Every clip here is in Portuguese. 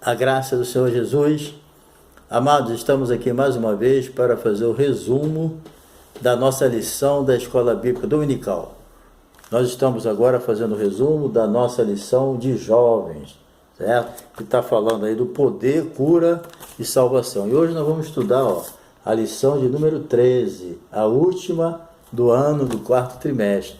A graça do Senhor Jesus. Amados, estamos aqui mais uma vez para fazer o resumo da nossa lição da Escola Bíblica Dominical. Nós estamos agora fazendo o resumo da nossa lição de jovens, certo? Que está falando aí do poder, cura e salvação. E hoje nós vamos estudar a lição de número 13, a última do ano do quarto trimestre,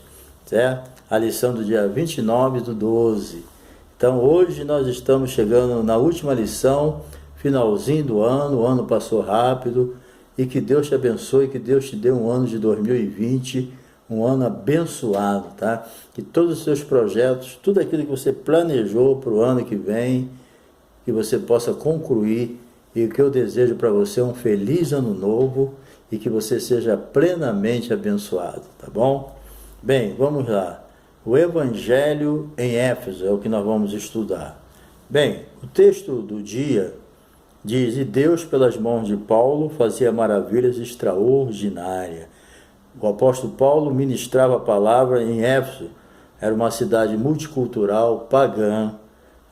certo? A lição do dia 29/12. Então hoje nós estamos chegando na última lição, finalzinho do ano, o ano passou rápido, e que Deus te abençoe, que Deus te dê um ano de 2020, um ano abençoado, tá? Que todos os seus projetos, tudo aquilo que você planejou para o ano que vem, que você possa concluir, e o que eu desejo para você é um feliz ano novo, e que você seja plenamente abençoado, tá bom? Bem, vamos lá. O Evangelho em Éfeso é o que nós vamos estudar. Bem, o texto do dia diz: e Deus, pelas mãos de Paulo, fazia maravilhas extraordinárias. O apóstolo Paulo ministrava a palavra em Éfeso. Era uma cidade multicultural, pagã,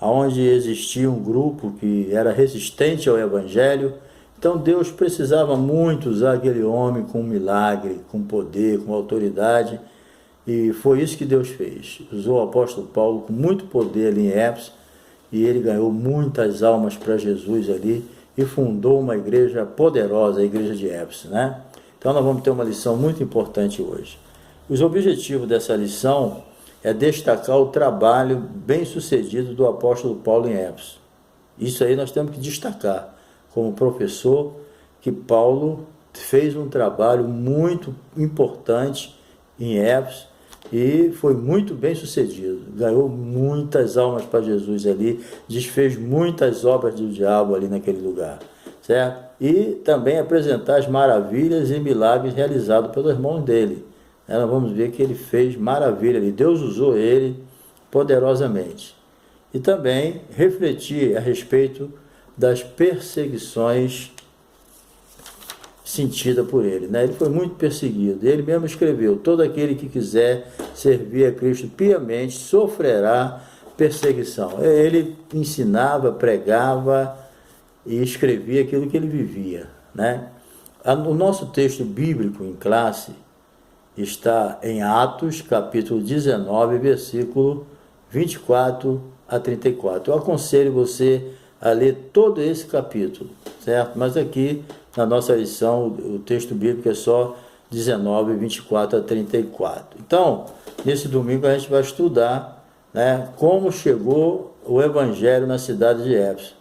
onde existia um grupo que era resistente ao Evangelho. Então Deus precisava muito usar aquele homem com milagre, com poder, com autoridade. E foi isso que Deus fez. Usou o apóstolo Paulo com muito poder ali em Éfeso, e ele ganhou muitas almas para Jesus ali, e fundou uma igreja poderosa, a igreja de Éfeso, né? Então nós vamos ter uma lição muito importante hoje. Os objetivos dessa lição é destacar o trabalho bem sucedido do apóstolo Paulo em Éfeso. Isso aí nós temos que destacar, como professor, que Paulo fez um trabalho muito importante em Éfeso, e foi muito bem sucedido, ganhou muitas almas para Jesus ali, desfez muitas obras do diabo ali naquele lugar, certo? E também apresentar as maravilhas e milagres realizados pelos irmãos dele. Nós vamos ver que ele fez maravilha ali, Deus usou ele poderosamente. E também refletir a respeito das perseguições sentida por ele, né? Ele foi muito perseguido. Ele mesmo escreveu: todo aquele que quiser servir a Cristo piamente sofrerá perseguição. Ele ensinava, pregava e escrevia aquilo que ele vivia, né? O nosso texto bíblico em classe está em Atos, capítulo 19, versículo 24 a 34. Eu aconselho você a ler todo esse capítulo, certo? Mas aqui na nossa lição o texto bíblico é só 19, 24 a 34. Então, nesse domingo a gente vai estudar, né, como chegou o Evangelho na cidade de Éfeso.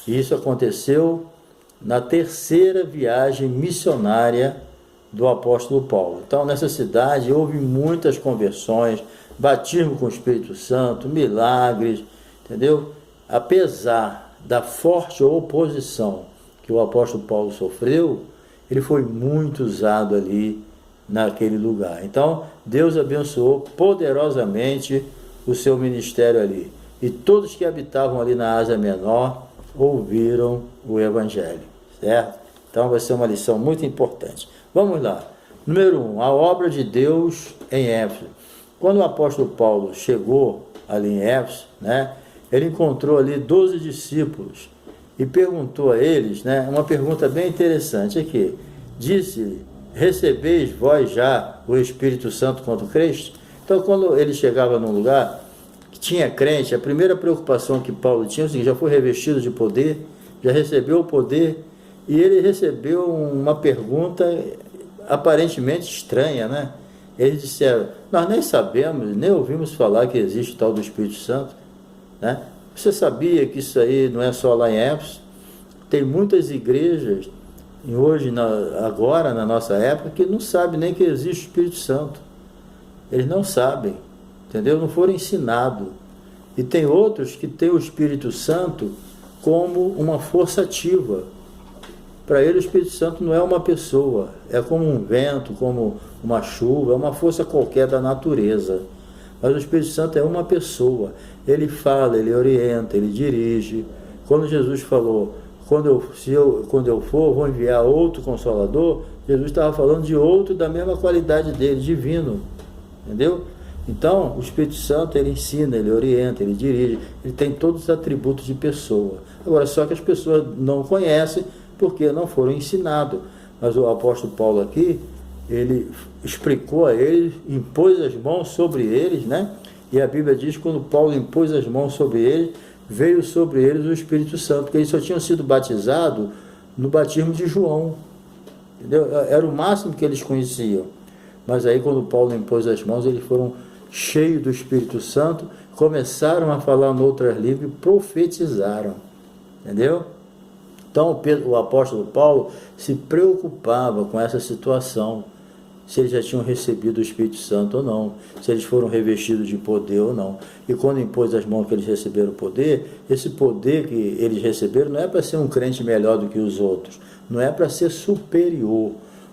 Isso aconteceu na terceira viagem missionária do apóstolo Paulo. Então, nessa cidade houve muitas conversões, batismo com o Espírito Santo, milagres, entendeu? Apesar da forte oposição que o apóstolo Paulo sofreu, ele foi muito usado ali naquele lugar. Então, Deus abençoou poderosamente o seu ministério ali. E todos que habitavam ali na Ásia Menor ouviram o Evangelho, certo? Então, vai ser uma lição muito importante. Vamos lá. Número 1, a obra de Deus em Éfeso. Quando o apóstolo Paulo chegou ali em Éfeso, né, ele encontrou ali 12 discípulos, e perguntou a eles, né, uma pergunta bem interessante aqui. Disse-lhe: recebeis vós já o Espírito Santo quando creste? Então, quando ele chegava num lugar que tinha crente, a primeira preocupação que Paulo tinha, assim, já foi revestido de poder, já recebeu o poder, e ele recebeu uma pergunta aparentemente estranha, né? Eles disseram: nós nem sabemos, nem ouvimos falar que existe o tal do Espírito Santo, né? Você sabia que isso aí não é só lá em Éfeso? Tem muitas igrejas, hoje, agora, na nossa época, que não sabem nem que existe o Espírito Santo. Eles não sabem, entendeu? Não foram ensinados. E tem outros que têm o Espírito Santo como uma força ativa. Para ele, o Espírito Santo não é uma pessoa, é como um vento, como uma chuva, é uma força qualquer da natureza. Mas o Espírito Santo é uma pessoa. Ele fala, ele orienta, ele dirige. Quando Jesus falou: quando eu for, vou enviar outro Consolador, Jesus estava falando de outro da mesma qualidade dele, divino, entendeu? Então, o Espírito Santo, ele ensina, ele orienta, ele dirige, ele tem todos os atributos de pessoa. Agora, só que as pessoas não conhecem porque não foram ensinados. Mas o apóstolo Paulo aqui, ele explicou a eles, impôs as mãos sobre eles, né? E a Bíblia diz que quando Paulo impôs as mãos sobre eles, veio sobre eles o Espírito Santo, porque eles só tinham sido batizados no batismo de João. Entendeu? Era o máximo que eles conheciam. Mas aí quando Paulo impôs as mãos, eles foram cheios do Espírito Santo, começaram a falar em outras línguas e profetizaram. Entendeu? Então o apóstolo Paulo se preocupava com essa situação, se eles já tinham recebido o Espírito Santo ou não, se eles foram revestidos de poder ou não. E quando impôs as mãos que eles receberam o poder, esse poder que eles receberam não é para ser um crente melhor do que os outros, não é para ser superior.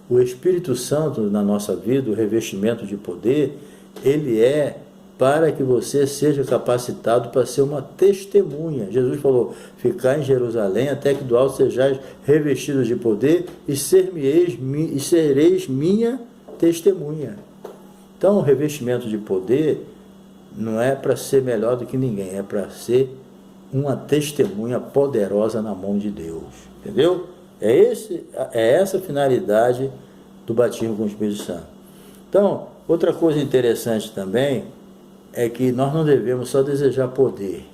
O Espírito Santo na nossa vida, o revestimento de poder, ele é para que você seja capacitado para ser uma testemunha. Jesus falou, ficar em Jerusalém até que do alto sejais revestidos de poder e sereis minha testemunha. Então o revestimento de poder não é para ser melhor do que ninguém, é para ser uma testemunha poderosa na mão de Deus. Entendeu? É essa a finalidade do batismo com o Espírito Santo. Então, outra coisa interessante também é que nós não devemos só desejar poder.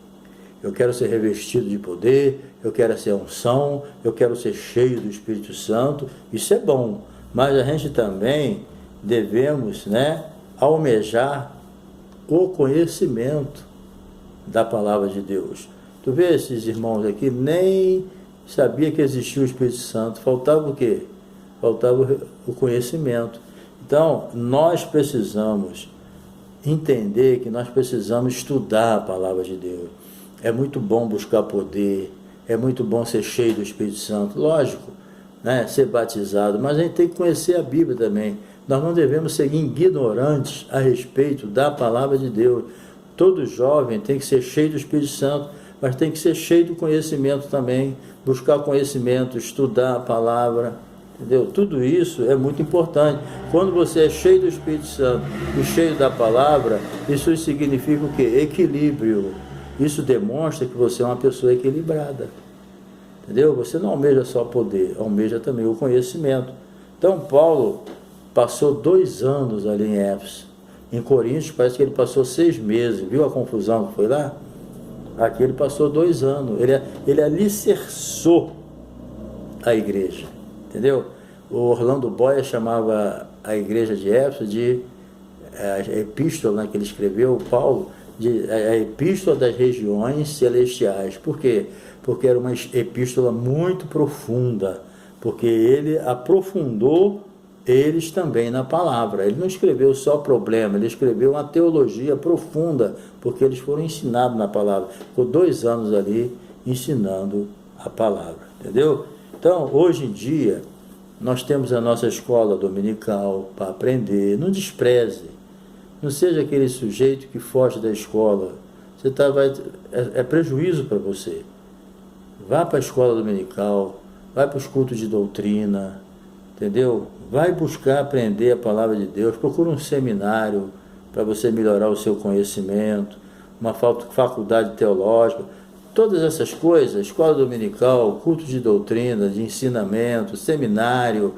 Eu quero ser revestido de poder, eu quero ser unção, eu quero ser cheio do Espírito Santo. Isso é bom, mas a gente também devemos, almejar o conhecimento da palavra de Deus. Tu vê esses irmãos aqui, nem sabia que existia o Espírito Santo. Faltava o quê? Faltava o conhecimento. Então, nós precisamos entender que nós precisamos estudar a palavra de Deus. É muito bom buscar poder, é muito bom ser cheio do Espírito Santo, lógico, ser batizado, mas a gente tem que conhecer a Bíblia também. Nós não devemos ser ignorantes a respeito da palavra de Deus. Todo jovem tem que ser cheio do Espírito Santo, mas tem que ser cheio do conhecimento também, buscar conhecimento, estudar a palavra, entendeu? Tudo isso é muito importante. Quando você é cheio do Espírito Santo e cheio da palavra, isso significa o quê? Equilíbrio. Isso demonstra que você é uma pessoa equilibrada, entendeu? Você não almeja só poder, almeja também o conhecimento. Então Paulo passou 2 anos ali em Éfeso. Em Coríntios parece que ele passou 6 meses. Viu a confusão que foi lá? Aqui ele passou 2 anos. Ele alicerçou a igreja, entendeu? O Orlando Boyer chamava a igreja de Éfeso de a epístola, que ele escreveu, Paulo, de a epístola das regiões celestiais. Por quê? Porque era uma epístola muito profunda, porque ele aprofundou eles também na palavra. Ele não escreveu só problema, ele escreveu uma teologia profunda, porque eles foram ensinados na palavra. Ficou 2 anos ali ensinando a palavra, entendeu? Então, hoje em dia, nós temos a nossa escola dominical para aprender. Não despreze, não seja aquele sujeito que foge da escola. É prejuízo para você. Vá para a escola dominical, vai para os cultos de doutrina, entendeu? Vai buscar aprender a palavra de Deus, procura um seminário para você melhorar o seu conhecimento, uma faculdade teológica, todas essas coisas, escola dominical, culto de doutrina, de ensinamento, seminário,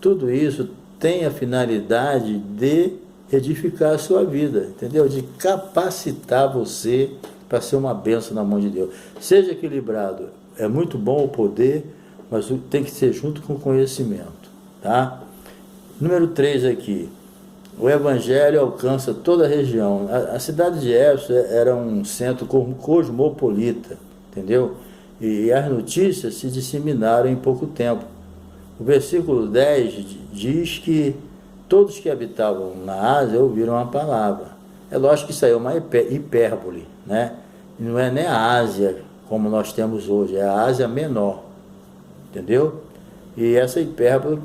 tudo isso tem a finalidade de edificar a sua vida, entendeu? De capacitar você para ser uma bênção na mão de Deus. Seja equilibrado, é muito bom o poder, mas tem que ser junto com o conhecimento, tá? Número 3 aqui, o Evangelho alcança toda a região. A cidade de Éfeso era um centro cosmopolita, entendeu? E as notícias se disseminaram em pouco tempo. O versículo 10 diz que todos que habitavam na Ásia ouviram a palavra. É lógico que isso aí é uma hipérbole, Não é nem a Ásia como nós temos hoje, é a Ásia Menor, entendeu? E essa hipérbole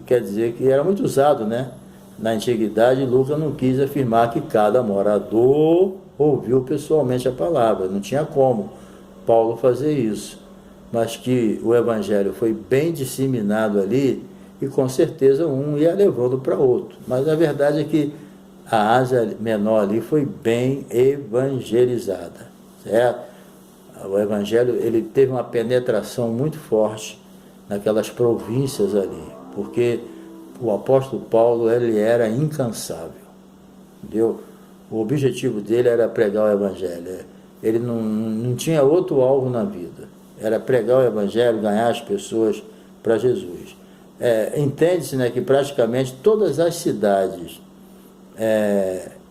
quer dizer que era muito usado, Na antiguidade, Lucas não quis afirmar que cada morador ouviu pessoalmente a palavra. Não tinha como Paulo fazer isso. Mas que o evangelho foi bem disseminado ali e com certeza um ia levando para outro. Mas a verdade é que a Ásia Menor ali foi bem evangelizada, certo? O evangelho, ele teve uma penetração muito forte naquelas províncias ali, porque o apóstolo Paulo, ele era incansável, entendeu? O objetivo dele era pregar o evangelho, ele não tinha outro alvo na vida, era pregar o evangelho, ganhar as pessoas para Jesus. Entende-se, né, que praticamente todas as cidades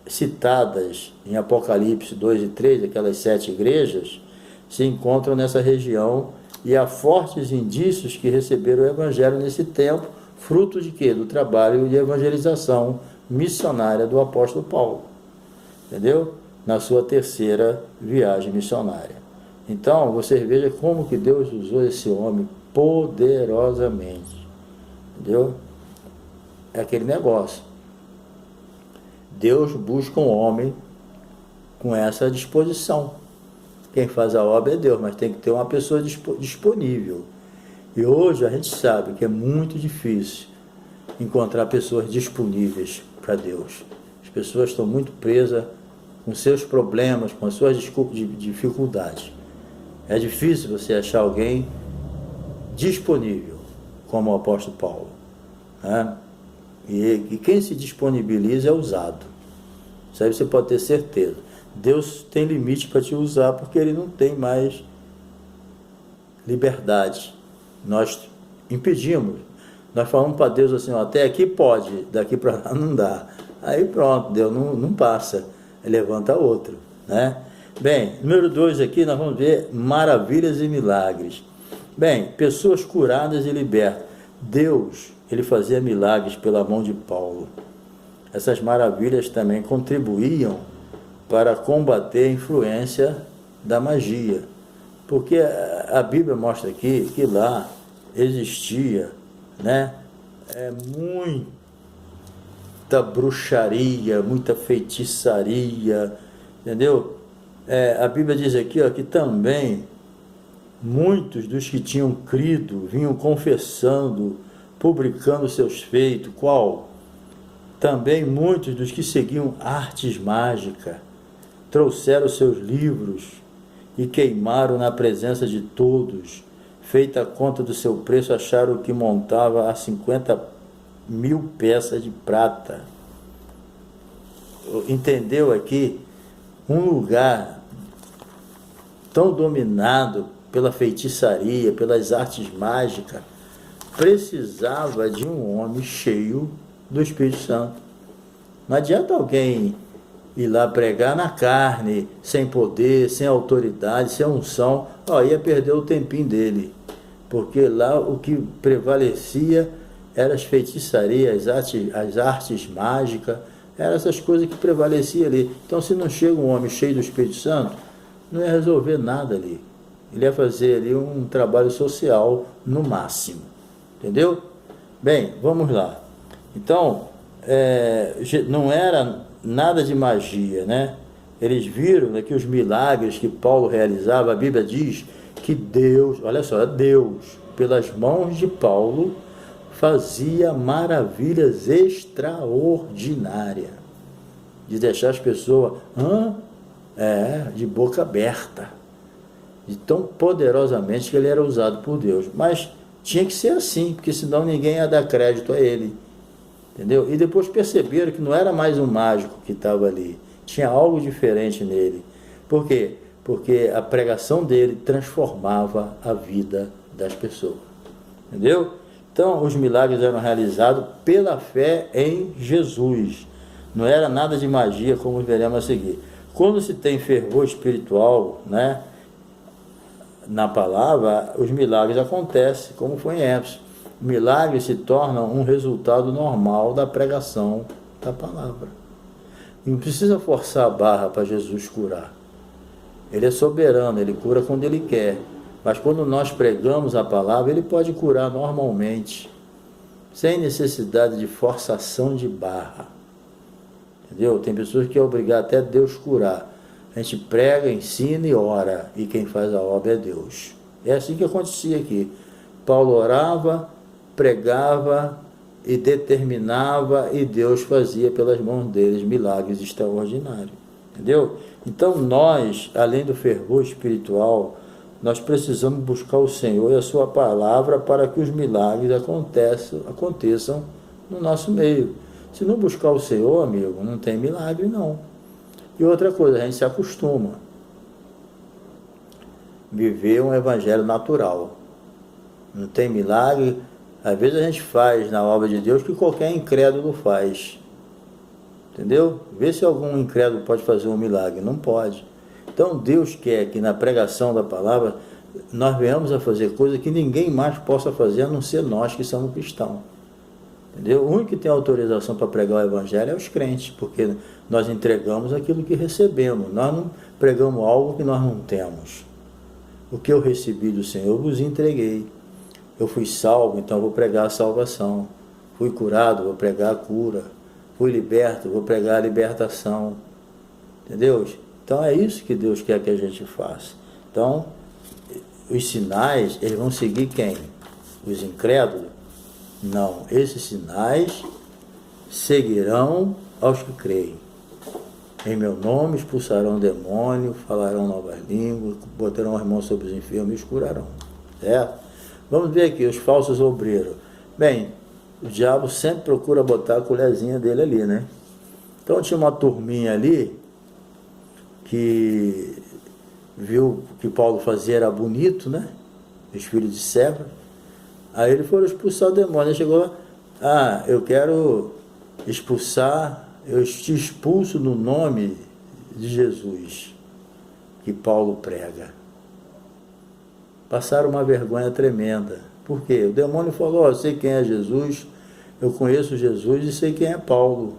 citadas em Apocalipse 2 e 3, aquelas 7 igrejas, se encontram nessa região, e há fortes indícios que receberam o evangelho nesse tempo, fruto de quê? Do trabalho de evangelização missionária do apóstolo Paulo, entendeu? Na sua terceira viagem missionária. Então, você veja como que Deus usou esse homem poderosamente, entendeu? É aquele negócio. Deus busca um homem com essa disposição. Quem faz a obra é Deus, mas tem que ter uma pessoa disponível. E hoje a gente sabe que é muito difícil encontrar pessoas disponíveis para Deus. As pessoas estão muito presas com seus problemas, com as suas dificuldades. É difícil você achar alguém disponível, como o apóstolo Paulo, né? E quem se disponibiliza é usado. Isso aí você pode ter certeza. Deus tem limite para te usar, porque Ele não tem mais liberdade. Nós impedimos. Nós falamos para Deus assim, ó, até aqui pode, daqui para lá não dá. Aí pronto, Deus não passa, levanta outro, né? Bem, número 2 aqui, nós vamos ver maravilhas e milagres. Bem, pessoas curadas e libertas. Deus, Ele fazia milagres pela mão de Paulo. Essas maravilhas também contribuíam para combater a influência da magia. Porque a Bíblia mostra aqui que lá existia, né, muita bruxaria, muita feitiçaria, entendeu? A Bíblia diz aqui, ó, que também muitos dos que tinham crido vinham confessando, publicando seus feitos. Qual? Também muitos dos que seguiam artes mágicas trouxeram seus livros e queimaram na presença de todos. Feita a conta do seu preço, acharam que montava a 50.000 peças de prata. Entendeu aqui? Um lugar tão dominado pela feitiçaria, pelas artes mágicas, precisava de um homem cheio do Espírito Santo. Não adianta alguém ir lá pregar na carne, sem poder, sem autoridade, sem unção, ia perder o tempinho dele, porque lá o que prevalecia eram as feitiçarias, as artes mágicas, eram essas coisas que prevaleciam ali. Então, se não chega um homem cheio do Espírito Santo, não ia resolver nada ali. Ele ia fazer ali um trabalho social no máximo, entendeu? Bem, vamos lá. Então, não era nada de magia, né? Eles viram, né, que os milagres que Paulo realizava, a Bíblia diz que Deus, olha só, Deus, pelas mãos de Paulo, fazia maravilhas extraordinárias, de deixar as pessoas de boca aberta, de tão poderosamente que ele era usado por Deus. Mas tinha que ser assim, porque senão ninguém ia dar crédito a ele, entendeu? E depois perceberam que não era mais um mágico que estava ali, tinha algo diferente nele. Por quê? Porque a pregação dele transformava a vida das pessoas, entendeu? Então, os milagres eram realizados pela fé em Jesus. Não era nada de magia, como veremos a seguir. Quando se tem fervor espiritual, né, na palavra, os milagres acontecem, como foi em Éfeso. Milagres se tornam um resultado normal da pregação da palavra. Não precisa forçar a barra para Jesus curar. Ele é soberano, ele cura quando ele quer. Mas quando nós pregamos a palavra, ele pode curar normalmente, sem necessidade de forçação de barra. Entendeu? Tem pessoas que é obrigar até Deus curar. A gente prega, ensina e ora, e quem faz a obra é Deus. É assim que acontecia aqui. Paulo orava, pregava e determinava, e Deus fazia pelas mãos deles milagres extraordinários. Entendeu? Então nós, além do fervor espiritual, nós precisamos buscar o Senhor e a sua palavra para que os milagres aconteçam no nosso meio. Se não buscar o Senhor, amigo, não tem milagre não. E outra coisa, a gente se acostuma a viver um evangelho natural. Não tem milagre. Às vezes a gente faz na obra de Deus que qualquer incrédulo faz. Entendeu? Vê se algum incrédulo pode fazer um milagre. Não pode. Então Deus quer que na pregação da palavra nós venhamos a fazer coisas que ninguém mais possa fazer, a não ser nós que somos cristãos. Entendeu? O único que tem autorização para pregar o evangelho é os crentes, porque nós entregamos aquilo que recebemos. Nós não pregamos algo que nós não temos. O que eu recebi do Senhor, eu vos entreguei. Eu fui salvo, então vou pregar a salvação. Fui curado, vou pregar a cura. Fui liberto, vou pregar a libertação. Entendeu? Então é isso que Deus quer que a gente faça. Então, os sinais, eles vão seguir quem? Os incrédulos? Não, esses sinais seguirão aos que creem. Em meu nome expulsarão demônio, falarão novas línguas, botarão as mãos sobre os enfermos e os curarão. Certo? Vamos ver aqui, os falsos obreiros. Bem, o diabo sempre procura botar a colherzinha dele ali, né? Então tinha uma turminha ali que viu que Paulo fazia era bonito, né? Os filhos de Cefas. Aí ele foi expulsar o demônio. Ele chegou, eu quero expulsar, eu te expulso no nome de Jesus, que Paulo prega. Passaram uma vergonha tremenda. Por quê? O demônio falou, eu sei quem é Jesus, eu conheço Jesus e sei quem é Paulo.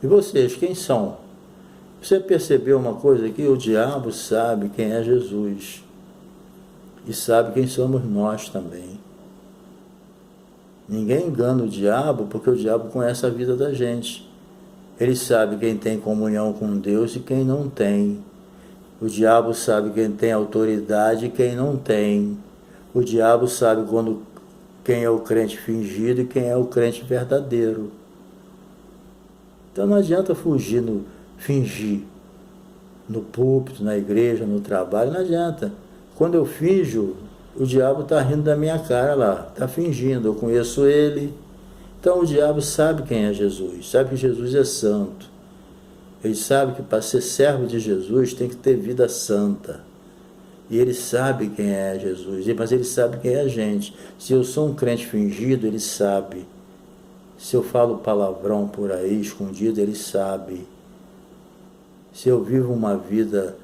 E vocês, quem são? Você percebeu uma coisa aqui? O diabo sabe quem é Jesus. E sabe quem somos nós também. Ninguém engana o diabo, porque o diabo conhece a vida da gente. Ele sabe quem tem comunhão com Deus e quem não tem. O diabo sabe quem tem autoridade e quem não tem. O diabo sabe quem é o crente fingido e quem é o crente verdadeiro. Então não adianta fingir no púlpito, na igreja, no trabalho, não adianta. Quando eu finjo, o diabo está rindo da minha cara lá, está fingindo, eu conheço ele. Então o diabo sabe quem é Jesus, sabe que Jesus é santo. Ele sabe que para ser servo de Jesus tem que ter vida santa. E ele sabe quem é Jesus, mas ele sabe quem é a gente. Se eu sou um crente fingido, ele sabe. Se eu falo palavrão por aí, escondido, ele sabe. Se eu vivo uma vida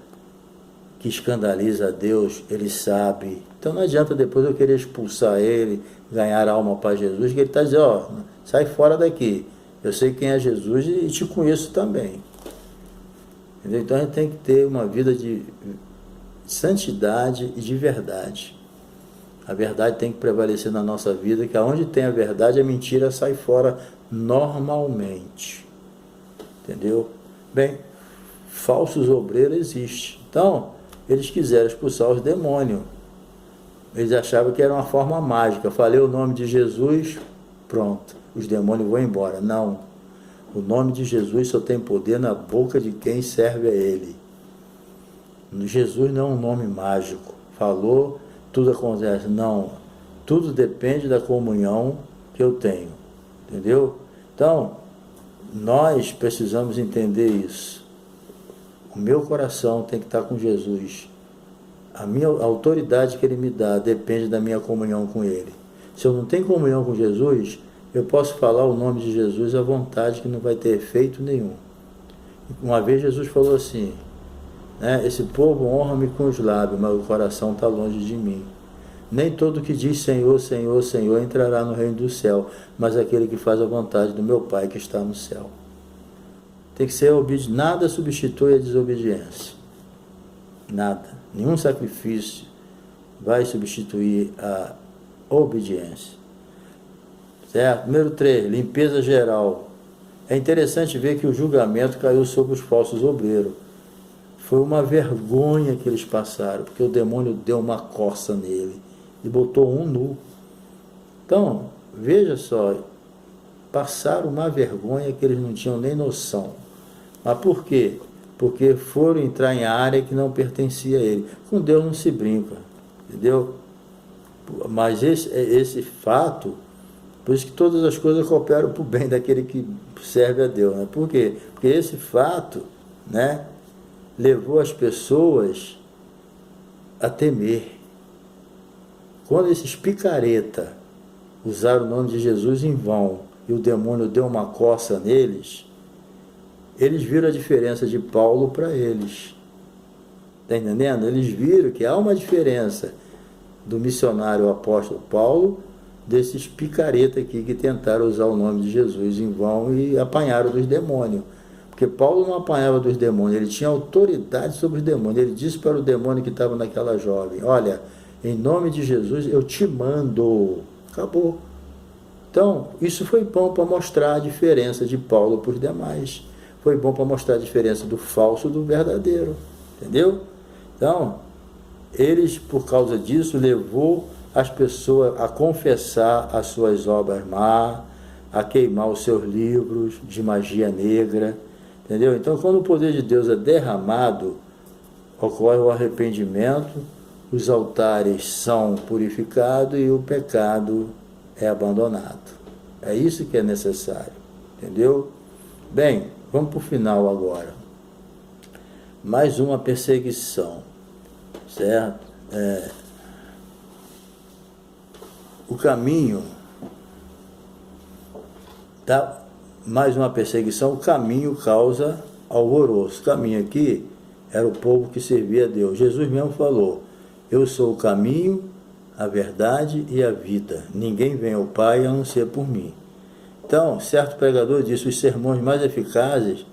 que escandaliza a Deus, ele sabe. Então não adianta depois eu querer expulsar ele, ganhar alma para Jesus, que ele está dizendo, sai fora daqui. Eu sei quem é Jesus e te conheço também. Entendeu? Então a gente tem que ter uma vida de santidade e de verdade. A verdade tem que prevalecer na nossa vida, que aonde tem a verdade, a mentira sai fora normalmente. Entendeu? Bem, falsos obreiros existem. Então, eles quiseram expulsar os demônios. Eles achavam que era uma forma mágica. Falei o nome de Jesus, pronto, os demônios vão embora. Não. O nome de Jesus só tem poder na boca de quem serve a Ele. Jesus não é um nome mágico. Falou, tudo acontece. Não. Tudo depende da comunhão que eu tenho. Entendeu? Então, nós precisamos entender isso. O meu coração tem que estar com Jesus. A autoridade que Ele me dá depende da minha comunhão com Ele. Se eu não tenho comunhão com Jesus, eu posso falar o nome de Jesus à vontade, que não vai ter efeito nenhum. Uma vez Jesus falou assim, né, esse povo honra-me com os lábios, mas o coração está longe de mim. Nem todo que diz Senhor, Senhor, Senhor entrará no reino do céu, mas aquele que faz a vontade do meu Pai que está no céu. Tem que ser obediente. Nada substitui a desobediência. Nada. Nenhum sacrifício vai substituir a obediência. Certo? Número 3, limpeza geral. É interessante ver que o julgamento caiu sobre os falsos obreiros. Foi uma vergonha que eles passaram, porque o demônio deu uma coça nele e botou um nu. Então, veja só, passaram uma vergonha que eles não tinham nem noção. Mas por quê? Porque foram entrar em área que não pertencia a ele. Com Deus não se brinca, entendeu? Mas esse fato, por isso que todas as coisas cooperam para o bem daquele que serve a Deus, né? Por quê? Porque esse fato, né, levou as pessoas a temer. Quando esses picareta usaram o nome de Jesus em vão e o demônio deu uma coça neles, eles viram a diferença de Paulo para eles. Está entendendo? Eles viram que há uma diferença do missionário apóstolo Paulo desses picareta aqui que tentaram usar o nome de Jesus em vão e apanharam dos demônios. Porque Paulo não apanhava dos demônios, ele tinha autoridade sobre os demônios. Ele disse para o demônio que estava naquela jovem: olha, em nome de Jesus eu te mando. Acabou. Então, isso foi bom para mostrar a diferença de Paulo para os demais. Foi bom para mostrar a diferença do falso do verdadeiro. Entendeu? Então, eles, por causa disso, levou as pessoas a confessar as suas obras má, a queimar os seus livros de magia negra. Entendeu? Então, quando o poder de Deus é derramado, ocorre o arrependimento, os altares são purificados e o pecado é abandonado. É isso que é necessário. Entendeu? Bem, vamos para o final agora. Mais uma perseguição. Certo? O caminho da mais uma perseguição, o caminho causa alvoroço. O caminho aqui era o povo que servia a Deus. Jesus mesmo falou: eu sou o caminho, a verdade e a vida. Ninguém vem ao Pai a não ser por mim. Então, certo pregador disse: os sermões mais eficazes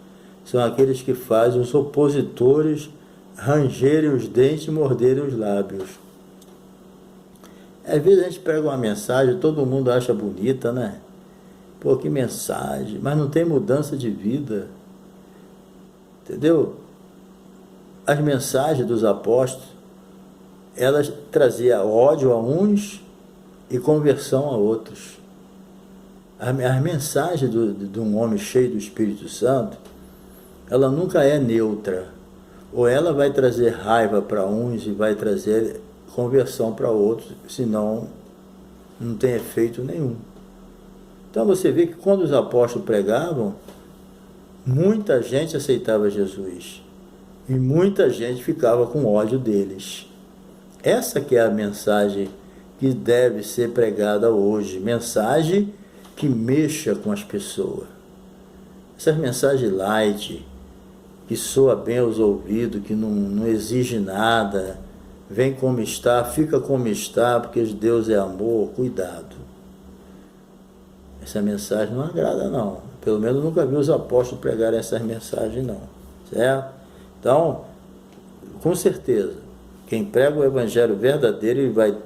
são aqueles que fazem os opositores rangerem os dentes e morderem os lábios. Às vezes a gente prega uma mensagem, todo mundo acha bonita, né? Pô, que mensagem, mas não tem mudança de vida. Entendeu? As mensagens dos apóstolos, elas traziam ódio a uns e conversão a outros. As mensagens de um homem cheio do Espírito Santo, ela nunca é neutra. Ou ela vai trazer raiva para uns e vai trazer conversão para outros, senão não tem efeito nenhum. Então você vê que quando os apóstolos pregavam, muita gente aceitava Jesus e muita gente ficava com ódio deles. Essa que é a mensagem que deve ser pregada hoje, mensagem que mexa com as pessoas. Essas mensagens light, que soa bem aos ouvidos, que não exige nada, vem como está, fica como está, porque Deus é amor, cuidado. Essa mensagem não agrada não, pelo menos nunca vi os apóstolos pregarem essas mensagens não, certo? Então, com certeza, quem prega o evangelho verdadeiro, ele vai,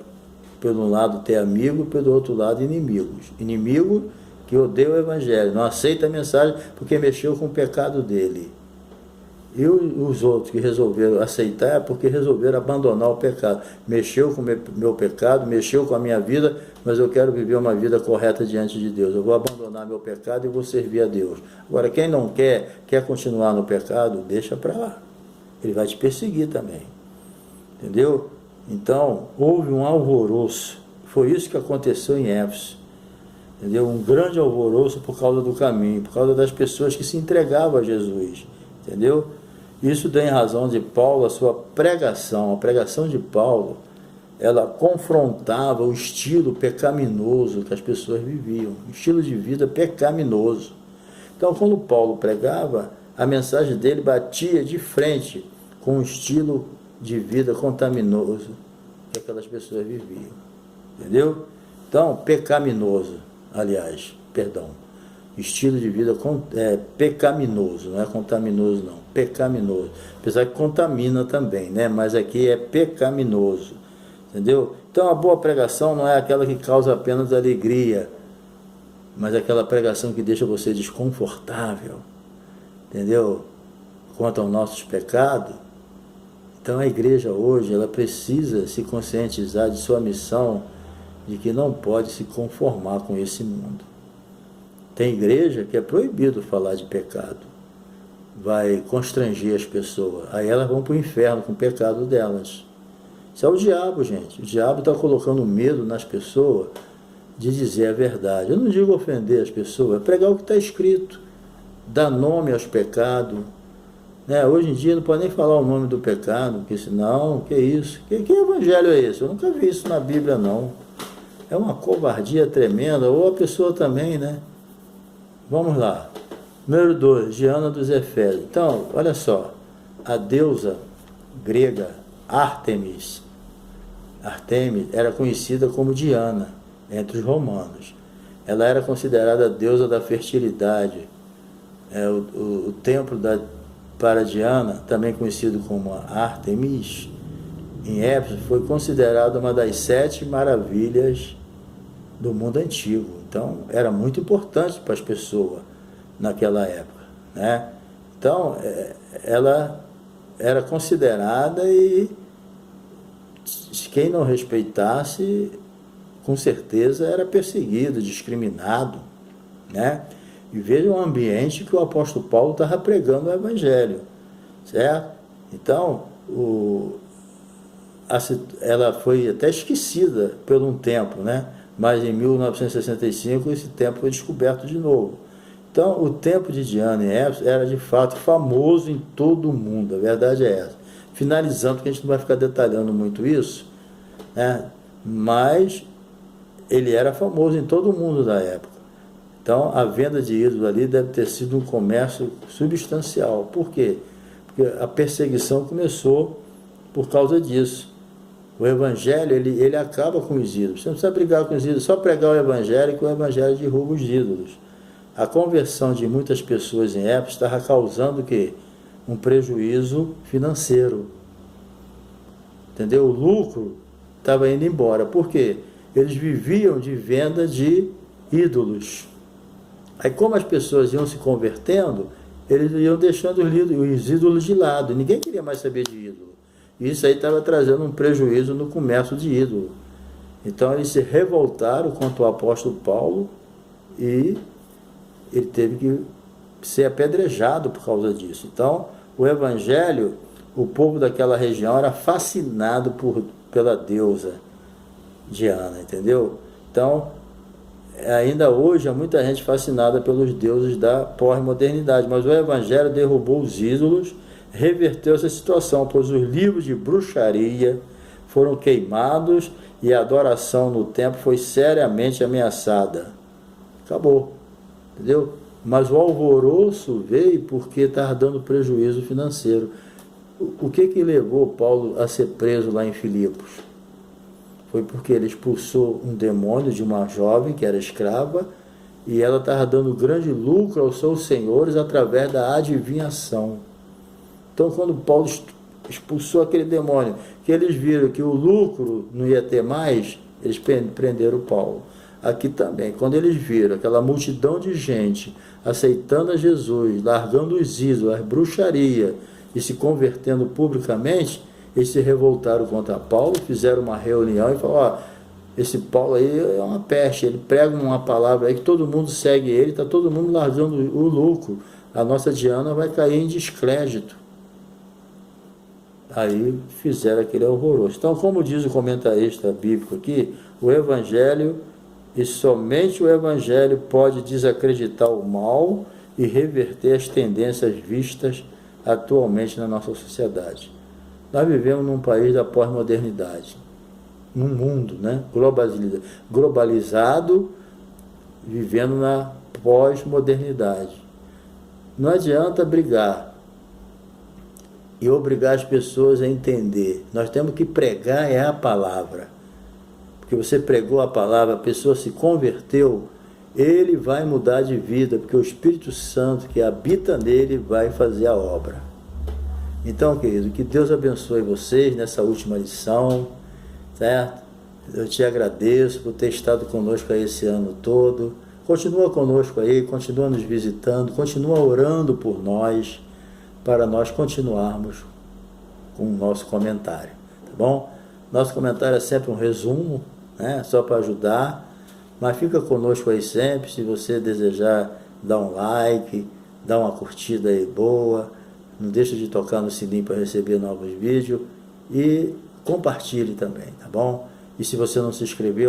pelo lado, ter amigo, pelo outro lado, inimigos. Inimigo que odeia o evangelho, não aceita a mensagem porque mexeu com o pecado dele. E os outros que resolveram aceitar é porque resolveram abandonar o pecado. Mexeu com o meu pecado, mexeu com a minha vida, mas eu quero viver uma vida correta diante de Deus. Eu vou abandonar meu pecado e vou servir a Deus. Agora, quem não quer continuar no pecado, deixa para lá. Ele vai te perseguir também. Entendeu? Então, houve um alvoroço. Foi isso que aconteceu em Éfeso. Entendeu? Um grande alvoroço por causa do caminho, por causa das pessoas que se entregavam a Jesus. Entendeu? Isso dá em razão de Paulo, a sua pregação. A pregação de Paulo, ela confrontava o estilo pecaminoso que as pessoas viviam, o estilo de vida pecaminoso. Então, quando Paulo pregava, a mensagem dele batia de frente com o estilo de vida contaminoso que aquelas pessoas viviam. Entendeu? Então, pecaminoso, aliás, perdão. Estilo de vida pecaminoso, não é contaminoso não, pecaminoso, apesar que contamina também, né? Mas aqui é pecaminoso, entendeu? Então a boa pregação não é aquela que causa apenas alegria, mas aquela pregação que deixa você desconfortável, entendeu? Quanto aos nossos pecados. Então a igreja hoje, ela precisa se conscientizar de sua missão, de que não pode se conformar com esse mundo. Tem igreja que é proibido falar de pecado. Vai constranger as pessoas. Aí elas vão para o inferno com o pecado delas. Isso é o diabo, gente. O diabo está colocando medo nas pessoas de dizer a verdade. Eu não digo ofender as pessoas, é pregar o que está escrito. Dar nome aos pecados. Né? Hoje em dia não pode nem falar o nome do pecado, porque senão, que isso? Que evangelho é esse? Eu nunca vi isso na Bíblia, não. É uma covardia tremenda, ou a pessoa também, né? Vamos lá. Número 2, Diana dos Efésios. Então, olha só, a deusa grega Ártemis era conhecida como Diana entre os romanos. Ela era considerada a deusa da fertilidade. O templo para Diana, também conhecido como Ártemis, em Éfeso, foi considerado uma das 7 maravilhas do mundo antigo. Então, era muito importante para as pessoas naquela época, né? Então, ela era considerada, e quem não respeitasse, com certeza era perseguido, discriminado, né? E veja o ambiente que o apóstolo Paulo estava pregando o evangelho, certo? Então, ela foi até esquecida por um tempo, né? Mas em 1965 esse templo foi descoberto de novo. Então, o templo de Diana em Éfeso era de fato famoso em todo o mundo, a verdade é essa. Finalizando, porque a gente não vai ficar detalhando muito isso, né? Mas ele era famoso em todo o mundo da época. Então, a venda de ídolos ali deve ter sido um comércio substancial. Por quê? Porque a perseguição começou por causa disso. O evangelho, ele acaba com os ídolos. Você não precisa brigar com os ídolos, só pregar o evangelho, que o evangelho derruba os ídolos. A conversão de muitas pessoas em Éfeso estava causando o quê? Um prejuízo financeiro. Entendeu? O lucro estava indo embora. Por quê? Eles viviam de venda de ídolos. Aí, como as pessoas iam se convertendo, eles iam deixando os ídolos de lado. Ninguém queria mais saber de ídolo. E isso aí estava trazendo um prejuízo no comércio de ídolo. Então, eles se revoltaram contra o apóstolo Paulo e ele teve que ser apedrejado por causa disso. Então, o evangelho, o povo daquela região era fascinado pela deusa Diana, entendeu? Então, ainda hoje há muita gente fascinada pelos deuses da pós-modernidade, mas o evangelho derrubou os ídolos, reverteu essa situação, pois os livros de bruxaria foram queimados e a adoração no templo foi seriamente ameaçada. Acabou, entendeu? Mas o alvoroço veio porque estava dando prejuízo financeiro. O que levou Paulo a ser preso lá em Filipos? Foi porque ele expulsou um demônio de uma jovem que era escrava, e ela estava dando grande lucro aos seus senhores através da adivinhação. Então, quando Paulo expulsou aquele demônio, que eles viram que o lucro não ia ter mais, eles prenderam Paulo. Aqui também, quando eles viram aquela multidão de gente aceitando a Jesus, largando os ídolos, as bruxarias e se convertendo publicamente, eles se revoltaram contra Paulo, fizeram uma reunião e falaram: esse Paulo aí é uma peste, ele prega uma palavra aí que todo mundo segue ele, está todo mundo largando o lucro, a nossa Diana vai cair em descrédito. Aí fizeram aquele horroroso. Então, como diz o comentarista bíblico aqui, o evangelho, e somente o evangelho pode desacreditar o mal e reverter as tendências vistas atualmente na nossa sociedade. Nós vivemos num país da pós-modernidade, num mundo, né, globalizado, vivendo na pós-modernidade. Não adianta brigar e obrigar as pessoas a entender. Nós temos que pregar a palavra. Porque você pregou a palavra, a pessoa se converteu, ele vai mudar de vida, porque o Espírito Santo que habita nele vai fazer a obra. Então, querido, que Deus abençoe vocês nessa última lição, certo? Eu te agradeço por ter estado conosco aí esse ano todo. Continua conosco aí, continua nos visitando, continua orando por nós, para nós continuarmos com o nosso comentário, tá bom? Nosso comentário é sempre um resumo, né? Só para ajudar, Mas fica conosco aí sempre. Se você desejar, dá um like, dá uma curtida aí boa, não deixa de tocar no sininho para receber novos vídeos e compartilhe também, tá bom? E se você não se inscreveu,